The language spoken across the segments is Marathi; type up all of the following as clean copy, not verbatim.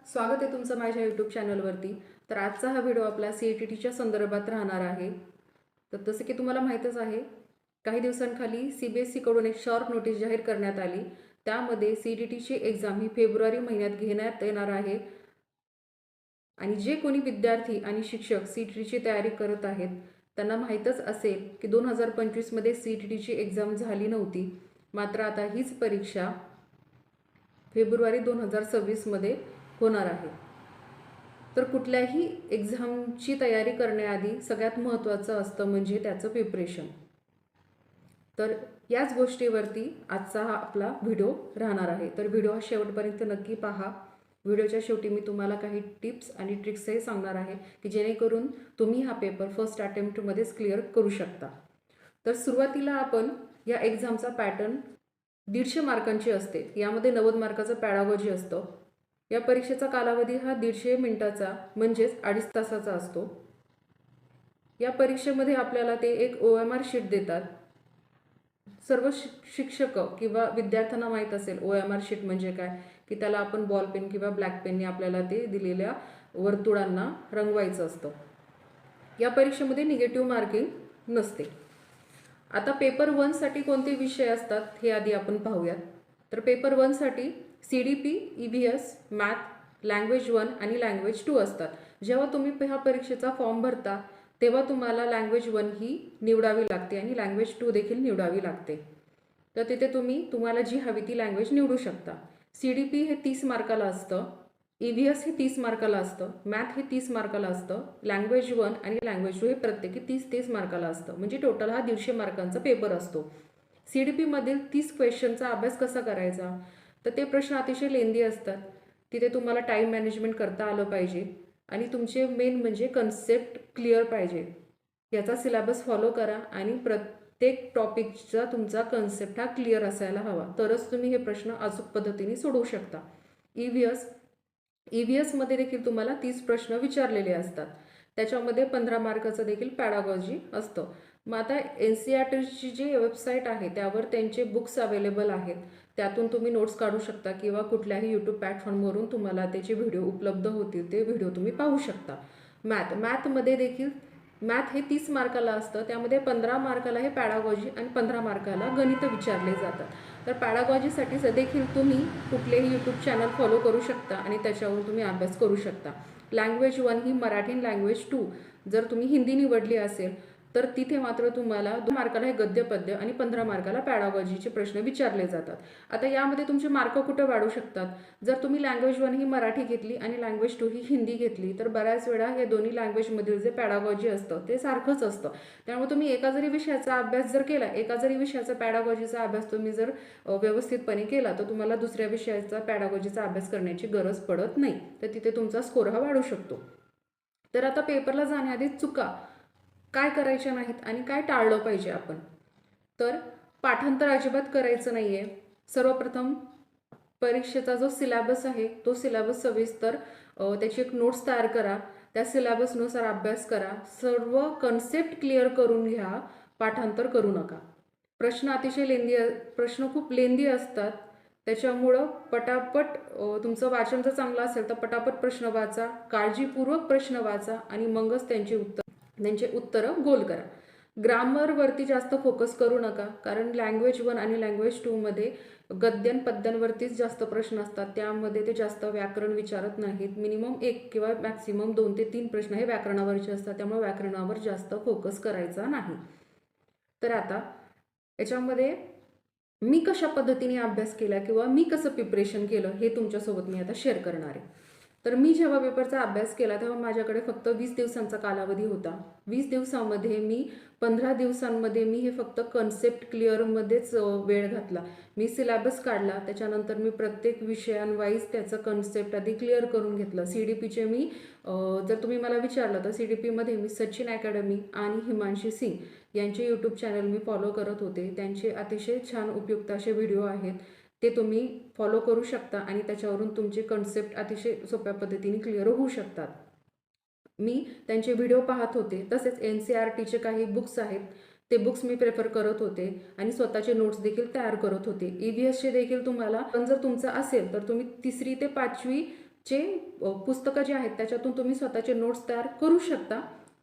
स्वागत आहे तुमचं माझ्या यूट्यूब चॅनलवरती। तर आजचा हा व्हिडिओ आपला CETTच्या संदर्भात राहणार आहे। तर जसं की तुम्हाला माहीतच आहे, काही दिवसांखाली CBSE कडून एक शॉर्ट नोटीस जाहीर करण्यात आली। त्यामध्ये CETTची एक्झाम ही फेब्रुवारी महिन्यात घेण्यात येणार आहे आणि जे कोणी विद्यार्थी आणि शिक्षक CETTची तयारी करत आहेत त्यांना माहीतच असेल की 2025 मध्ये CETTची एक्झाम झाली नव्हती। मात्र आता हीच परीक्षा फेब्रुवारी 2026 मध्ये होणार आहे। तर कुठल्याही एक्झामची तयारी करण्याआधी सगळ्यात महत्त्वाचं असतं म्हणजे त्याचं प्रिपरेशन। तर याच गोष्टीवरती आजचा हा आपला व्हिडिओ राहणार आहे। तर व्हिडिओ शेवटपर्यंत नक्की पहा। व्हिडिओच्या शेवटी मी तुम्हाला काही टिप्स आणि ट्रिक्सही सांगणार आहे की जेणेकरून तुम्ही हा पेपर फर्स्ट अटेम्प्टमध्येच क्लिअर करू शकता। तर सुरुवातीला आपण या एक्झामचा पॅटर्न 150 मार्कांची असते। यामध्ये 90 मार्काचं पॅडागॉजी असतं। या परीक्षेचा कालावधी हा 150 मिनिटाचा म्हणजेच 2.5 तासाचा असतो। या परीक्षेमध्ये आपल्याला ते एक OMR शीट देतात। सर्व शिक्षक किंवा विद्यार्थ्यांना माहीत असेल OMR शीट म्हणजे काय, की त्याला आपण बॉल पेन किंवा ब्लॅक पेनने आपल्याला ते दिलेल्या वर्तुळांना रंगवायचं असतं। या परीक्षेमध्ये निगेटिव्ह मार्किंग नसते। आता पेपर 1 साठी कोणते विषय असतात हे आधी आपण पाहूयात। तर पेपर 1 साठी CDP, EVS, मॅथ, लँग्वेज 1 आणि लँग्वेज 2 असतात। जेव्हा तुम्ही हा परीक्षेचा फॉर्म भरता तेव्हा तुम्हाला लँग्वेज 1 ही निवडावी लागते आणि लँग्वेज 2 देखील निवडावी लागते। तर तिथे तुम्हाला जी हवी ती लँग्वेज निवडू शकता। CDP हे 30 मार्काला असतं, EVS हे 30 मार्काला असतं, मॅथ हे 30 मार्काला असतं, लँग्वेज 1 आणि लँग्वेज 2 हे प्रत्येकी 30-30 मार्काला असतं। म्हणजे टोटल हा 150 मार्कांचा पेपर असतो। CDP मधील 30 क्वेश्चनचा अभ्यास कसा करायचा, तर ते प्रश्न अतिशय लेंदी असतात। तिथे तुम्हाला टाइम मॅनेजमेंट करता आलं पाहिजे आणि तुमचे मेन म्हणजे कन्सेप्ट क्लिअर पाहिजे। याचा सिलेबस फॉलो करा आणि प्रत्येक टॉपिकचा तुमचा कन्सेप्ट हा क्लिअर असायला हवा, तरच तुम्ही हे प्रश्न अचूक पद्धतीने सोडवू शकता। EVS मध्ये देखील तुम्हाला 30 प्रश्न विचारलेले असतात। त्याच्यामध्ये 15 मार्काचं देखील पॅडागॉजी असतं। मग आता NCERTची जी वेबसाईट आहे त्यावर त्यांचे बुक्स अवेलेबल आहेत, त्यातून तुम्ही नोट्स काढू शकता किंवा कुठल्याही यूट्यूब प्लॅटफॉर्मवरून तुम्हाला त्याचे व्हिडिओ उपलब्ध होतील, ते व्हिडिओ तुम्ही पाहू शकता। मॅथमध्ये देखील मॅथ हे 30 मार्काला असतं। त्यामध्ये 15 मार्काला हे पॅडागॉजी आणि 15 मार्काला गणित विचारले जातात। तर पॅडागॉजीसाठी देखील तुम्ही कुठलेही यूट्यूब चॅनल फॉलो करू शकता आणि त्याच्यावर तुम्ही अभ्यास करू शकता। लँग्वेज 1 ही मराठी आणि लँग्वेज 2 जर तुम्ही हिंदी निवडली असेल तर तिथे मात्र तुम्हाला 2 मार्काला हे गद्य पद्य आणि 15 मार्काला पॅडागॉजीचे प्रश्न विचारले जातात। आता यामध्ये तुमचे मार्क कुठे वाढू शकतात, जर तुम्ही लँग्वेज 1 ही मराठी घेतली आणि लँग्वेज 2 ही हिंदी घेतली तर बऱ्याच वेळा हे दोन्ही लँग्वेजमधील जे पॅडागॉजी असतं ते सारखंच असतं। त्यामुळे तुम्ही एका जरी विषयाचा अभ्यास जर केला, एका जरी विषयाचा पॅडागॉजीचा अभ्यास तुम्ही जर व्यवस्थितपणे केला तर तुम्हाला दुसऱ्या विषयाचा पॅडागॉजीचा अभ्यास करण्याची गरज पडत नाही। तर तिथे तुमचा स्कोर हा वाढू शकतो। तर आता पेपरला जाण्याआधी चुका काय करायच्या नाहीत आणि काय टाळलं पाहिजे आपण, तर पाठांतर अजिबात करायचं नाहीये। सर्वप्रथम परीक्षेचा जो सिलेबस आहे तो सिलेबस सविस्तर त्याची एक नोट्स तयार करा, त्या सिलेबसनुसार अभ्यास करा, सर्व कन्सेप्ट क्लिअर करून घ्या, पाठांतर करू नका। प्रश्न खूप लेंदी असतात, त्याच्यामुळं पटापट तुमचं वाचन जर चांगलं असेल तर पटापट प्रश्न वाचा, काळजीपूर्वक प्रश्न वाचा आणि मगच त्यांचे उत्तरं गोल करा। ग्रामरवरती जास्त फोकस करू नका, कारण लँग्वेज 1 आणि लँग्वेज 2 मध्ये गद्य पद्यांवरतीच जास्त प्रश्न असतात। त्यामध्ये ते जास्त व्याकरण विचारत नाहीत। मिनिमम 1 किंवा मॅक्सिमम 2 ते 3 प्रश्न हे व्याकरणावरचे असतात, त्यामुळे व्याकरणावर जास्त फोकस करायचा नाही। तर आता याच्यामध्ये मी कशा पद्धतीने अभ्यास केला किंवा मी कसं प्रिपरेशन केलं हे तुमच्यासोबत मी आता शेअर करणार आहे। तर मी जेव्हा पेपरचा अभ्यास केला तेव्हा माझ्याकडे फक्त 20 दिवसांचा कालावधी होता। 20 दिवसामध्ये मी 15 दिवसांमध्ये मी हे फक्त कन्सेप्ट क्लिअरमध्येच वेळ घातला। मी सिलेबस काढला, त्याच्यानंतर मी प्रत्येक विषयांवाईज त्याचं कन्सेप्ट आधी क्लिअर करून घेतलं। CDPचे मी जर तुम्ही मला विचारलं तर CDPमध्ये मी सचिन अकॅडमी आणि हिमांशी सिंग यांचे यूट्यूब चॅनल मी फॉलो करत होते। त्यांचे अतिशय छान उपयुक्त असे व्हिडिओ आहेत, ते तुम्ही फॉलो करू शकता आणि त्याच्यावरून तुमचे कन्सेप्ट अतिशय सोप्या पद्धतीने क्लिअर होऊ शकतात। मी त्यांचे व्हिडिओ पाहत होते, तसेच NCERTचे काही बुक्स आहेत ते बुक्स मी प्रेफर करत होते आणि स्वतःचे नोट्स देखील तयार करत होते। EVSचे देखील तुम्हाला पण जर तुमचं असेल तर तुम्ही 3री ते 5वी चे पुस्तकं जे आहेत त्याच्यातून तुम्ही स्वतःचे नोट्स तयार करू शकता.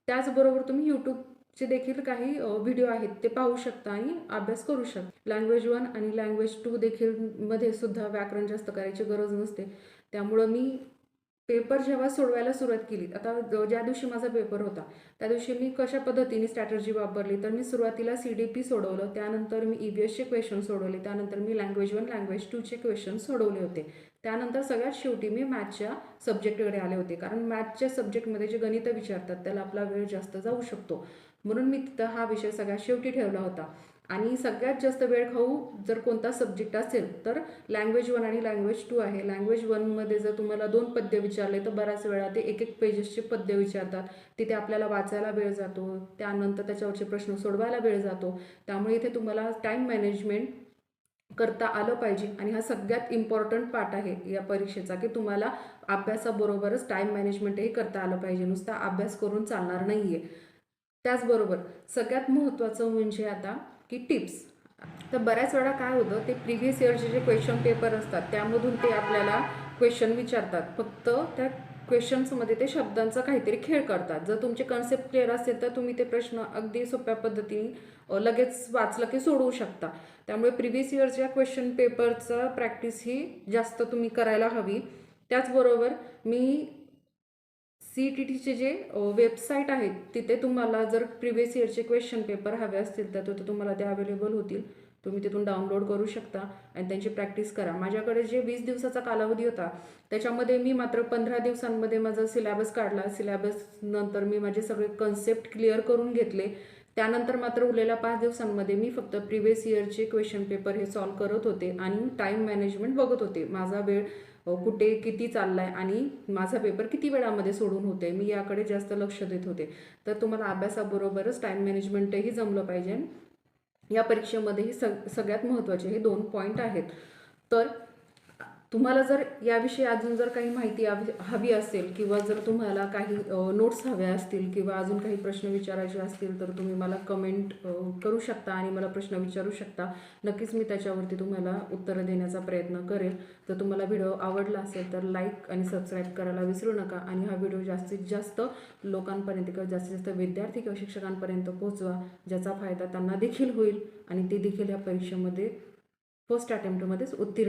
त्याचबरोबर तुम्ही यूट्यूबचे देखील काही व्हिडिओ आहेत ते पाहू शकता आणि अभ्यास करू शकता. लँग्वेज 1 आणि लँग्वेज 2 देखील मध्ये सुद्धा व्याकरण जास्त करायची गरज नसते. त्यामुळं मी पेपर जेव्हा सोडवायला सुरुवात केली, आता ज्या दिवशी माझा पेपर होता त्या दिवशी मी कशा पद्धतीने स्ट्रॅटर्जी वापरली, तर मी सुरुवातीला CDP सोडवलं, त्यानंतर मी EVSचे क्वेश्चन सोडवले, त्यानंतर मी लँग्वेज 1 लँग्वेज 2चे क्वेश्चन सोडवले होते. त्यानंतर सगळ्यात शेवटी मी मॅथच्या सब्जेक्टकडे आले होते, कारण मॅथच्या सब्जेक्टमध्ये जे गणितं विचारतात त्याला आपला वेळ जास्त जाऊ शकतो, म्हणून मी तिथं हा विषय सगळ्यात शेवटी ठेवला होता. आणि सगळ्यात जास्त वेळ खाऊ जर कोणता सब्जेक्ट असेल तर लँग्वेज 1 आणि लँग्वेज 2 आहे. लँग्वेज 1मध्ये जर तुम्हाला 2 पद्य विचारले तर बऱ्याच वेळा ते एक पेजेसचे पद्य विचारतात, तिथे आपल्याला वाचायला वेळ जातो, त्यानंतर त्याच्यावरचे प्रश्न सोडवायला वेळ जातो. त्यामुळे इथे तुम्हाला टाईम मॅनेजमेंट करता आलं पाहिजे आणि हा सगळ्यात इम्पॉर्टंट पार्ट आहे या परीक्षेचा, की तुम्हाला अभ्यासाबरोबरच टाईम मॅनेजमेंटही करता आलं पाहिजे, नुसता अभ्यास करून चालणार नाही आहे. त्याचबरोबर सगळ्यात महत्त्वाचं म्हणजे आता की टिप्स. तर बऱ्याच वेळा काय होतं, ते प्रिव्हियस इयरचे जे क्वेश्चन पेपर असतात त्यामधून ते आपल्याला क्वेश्चन विचारतात, फक्त त्या क्वेश्चन्समध्ये ते शब्दांचा काहीतरी खेळ करतात. जर तुमचे कन्सेप्ट क्लिअर असेल तर तुम्ही ते प्रश्न अगदी सोप्या पद्धतीने लगेच वाचलं की सोडवू शकता. त्यामुळे प्रिव्हियस इयरच्या क्वेश्चन पेपरचं प्रॅक्टिस ही जास्त तुम्ही करायला हवी. त्याचबरोबर मी CETTचे जे वेबसाईट आहेत तिथे तुम्हाला जर प्रिव्हियस इयरचे क्वेश्चन पेपर हवे असतील तर तिथे तुम्हाला ते अवेलेबल होतील, तुम्ही तिथून डाउनलोड करू शकता आणि त्यांची प्रॅक्टिस करा. माझ्याकडे जे 20 दिवसाचा कालावधी होता त्याच्यामध्ये मी मात्र 15 दिवसांमध्ये माझा सिलेबस काढला. सिलेबस नंतर मी माझे सगळे कन्सेप्ट क्लिअर करून घेतले. त्यानंतर मात्र उरलेल्या 5 दिवसांमध्ये मी फक्त प्रिव्हियस इयरचे क्वेश्चन पेपर हे सॉल्व करत होते आणि टाईम मॅनेजमेंट बघत होते, माझा वेळ कुठे किती चाललाय आणि माझा पेपर किती वेळामध्ये सोडून होते, मी याकडे जास्त लक्ष देत होते. तर तुम्हाला अभ्यासाबरोबरच टाईम मॅनेजमेंटही जमलं पाहिजे. या परीक्षेमध्येही सगळ्यात महत्त्वाचे हे 2 पॉईंट आहेत. तर तुम्हाला जर याविषयी अजून जर काही माहिती हवी असेल किंवा जर तुम्हाला काही नोट्स हव्या असतील किंवा अजून काही प्रश्न विचारायचे असतील तर तुम्ही मला कमेंट करू शकता आणि मला प्रश्न विचारू शकता. नक्कीच मी त्याच्यावरती तुम्हाला उत्तरं देण्याचा प्रयत्न करेल. जर तुम्हाला व्हिडिओ आवडला असेल तर लाईक आणि सबस्क्राईब करायला विसरू नका आणि हा व्हिडिओ जास्तीत जास्त लोकांपर्यंत किंवा जास्तीत जास्त विद्यार्थी किंवा शिक्षकांपर्यंत पोहोचवा, ज्याचा फायदा त्यांना देखील होईल आणि ते देखील या परीक्षेमध्ये फर्स्ट अटेम्प्टमध्येच उत्तीर्ण